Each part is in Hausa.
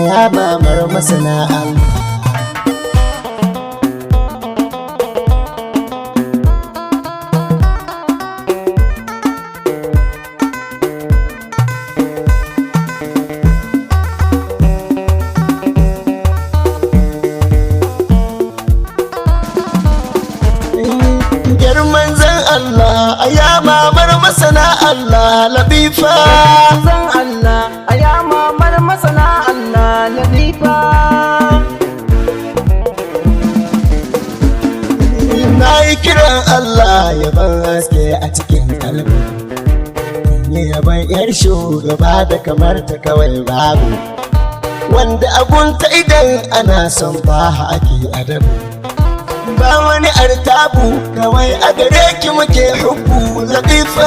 ya mamar masana'an. Girman zan Allah ya mamar masana Allah Ladifa. Zan Allah ya mamar masana Allah Ladifa. Na yi kiran Allah ya ban haske a cikin kalbi, yi yaban yar shugaba da kamar ta kawai babu, wanda agunta idan ana son ba ake adabu. Ba wani artabu kawai a gare ki muke hubbu Ladifa.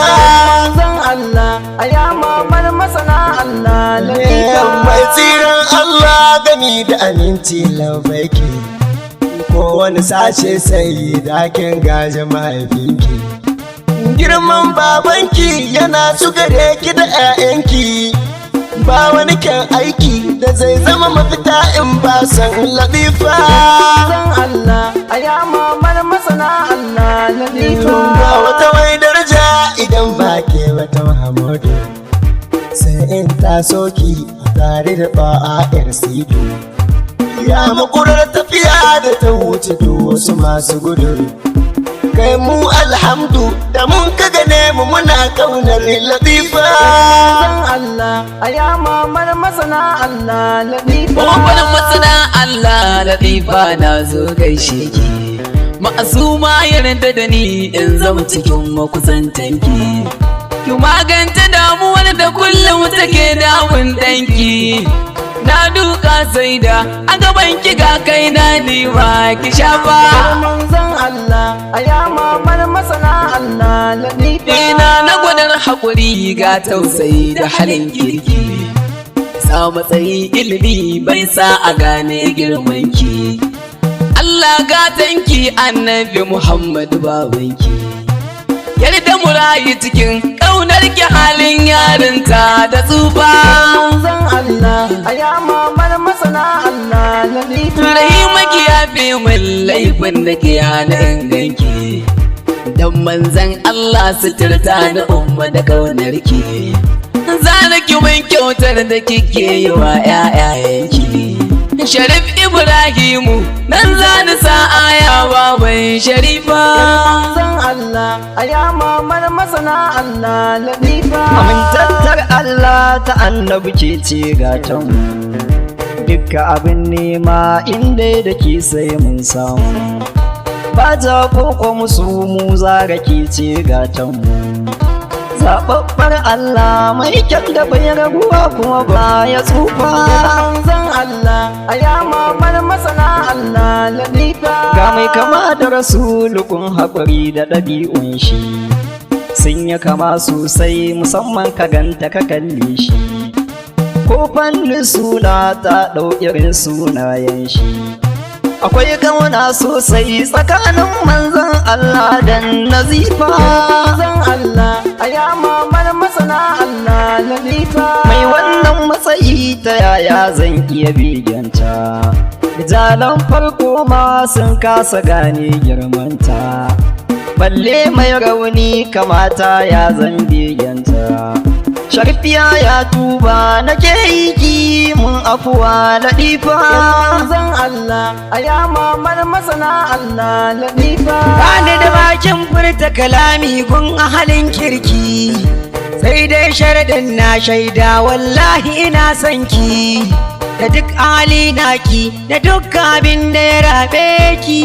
Zan Allah ya mamar masana Allah Ladifa. Mai tsiran Allah gami da aminci labaiki, ko wani sashe sai dakin gaje mahaifinki. Girman babanki yana su gare ki da 'ya'yanki, ba wani kyan aiki da zai zama mafita in ba san Ladifa. Zan Allah ya mamar masana Allah Ladifa. Ba wata mai daraja idan ba ke wata Muhammadu, sai in taso ki a tare da ba'a'ir sidu. Ya makurar tafiya da ta wuce duk wasu masu gudu, kai mu alhamdu da mun ka gane mu muna kaunar Ladifa. Zan Allah ya mamar masana Allah Ladifa. Mamar masana Allah Ladifa na zo gaishe ki, ma'asuma yarda da ni in zama cikin makusantanki, ki maganta damuwar da kullum take damun danki. Na duka sai da a gaban ki ga kai na nima ki shafa. Zan Allah ya mamar masana Allah Ladifa. Ina na gwadar haƙuri ga tausayi da halin kirki, sa matsayi ilimi bai sa a gane girmanki. Allah gatanki annabi Muhammadu babanki, yarda mu rayu cikin ƙaunar ki halin yarinta da tsufa. Zan Allah ya mamar masana Allah Ladifa. Rahima ki yafe min laifin da ke hana inganki, dan manzan Allah suturta da umma da ƙaunar ki. Zana ki min kyautar da kike yi wa 'ya'yayanki. Sharif Ibrahimu nan zani sa aya baban Sharifa. Zan Allah ya mamar masana Allah Ladifa. Amintattar Allah ta annabi ke ce gatan, dukka abin nema inda da ke sai mun samu. Ba ta koko musu mu zara ke ce gatan, zaɓaɓɓar Allah mai kyan da bai raguwa kuma ba ya tsufa. Zan Allah ya mamar masana Allah Ladifa. Ga mai kama da rasulukun haƙuri da ɗabi'un shi, sun yi kama sosai musamman ka ganta ka kalle shi, ko fannin suna ta ɗau irin sunayen shi. Akwai kauna sosai tsakanin manzon Allah da Nazifa. Zan Allah ya mamar masana Allah Ladifa. Mai wannan matsayi ta yaya zan iya biganta, jalan farko ma sun kasa gane girmanta, balle mai rauni kamata ya zan biganta. Sharfiya ya tuba nake yi ki mun afuwa Ladifa. Zan Allah ya mamar masana Allah Ladifa. Bani da bakin furta kalami gun ahalin kirki, sai dai sharadin na shaida wallahi ina son ki, da duk hali naki da duk abin da ya rabe ki.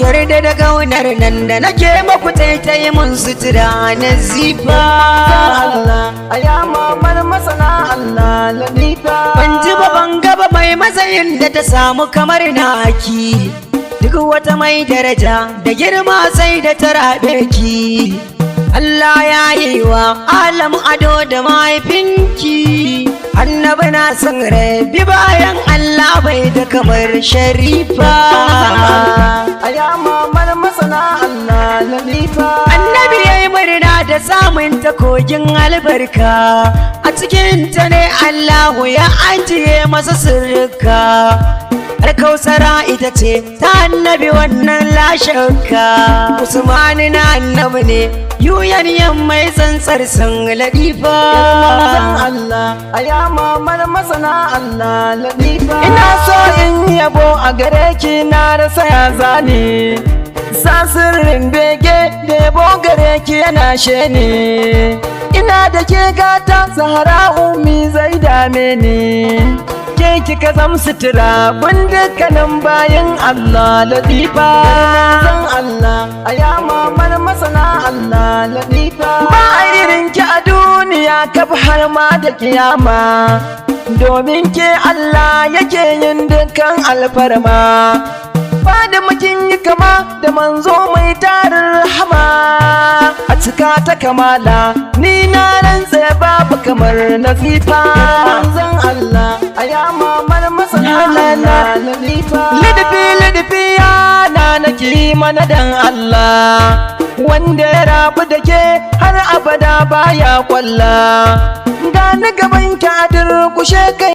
Yarda da gaunar nan da nake maku taitai mun sutura Nazifa. Zan Allah ya mamar masana Allah Ladifa. Ban ji ba ban gaba mai matsayin da ta samu kamar naki, duk wata mai daraja da girma sai da ta rabe ki. Allah ya yi wa alam ado da mahaifinki, annabi na san rabi bayan Allah bai da kamar Sharifa. Ya mamar masana Allah Ladifa. Annabi ya yi murna da da samun ta kogin albarka, a cikinta ne Allahu ya ajiye masa sirrika. Alkausara ita ce ta annabi wannan lashaka, Usmani na annabi ne yuyan mai tsantsar san Ladifa. Allah a ya mamar masana Allah Ladifa. Ina so in yabo a gare ki na rasa ya zane, sa sirrin bege da yabo gare ki yana shene. Ina da ke gata Zahra Ummi zai dame ni, ke kika zam sutura bin dukkanin bayan Allah Ladifa. Zan Allah a ya mamar masana Allah Ladifa. Ba irin ki a duniya kaf har ma da kiyama, domin ke Allah yake yin dukkan alfarma. Da mukin yi kama da manzo mai tarin rahama, a cika ta kamala ni na rantsa babu kamar Nazifa. Manzon Allah a ya mamar masana Allah Ladifa. Ladifi yana nake mana dan Allah, wanda ya rabu da ke har abada baya kwalla. Ga na gaban ki a durkushe kai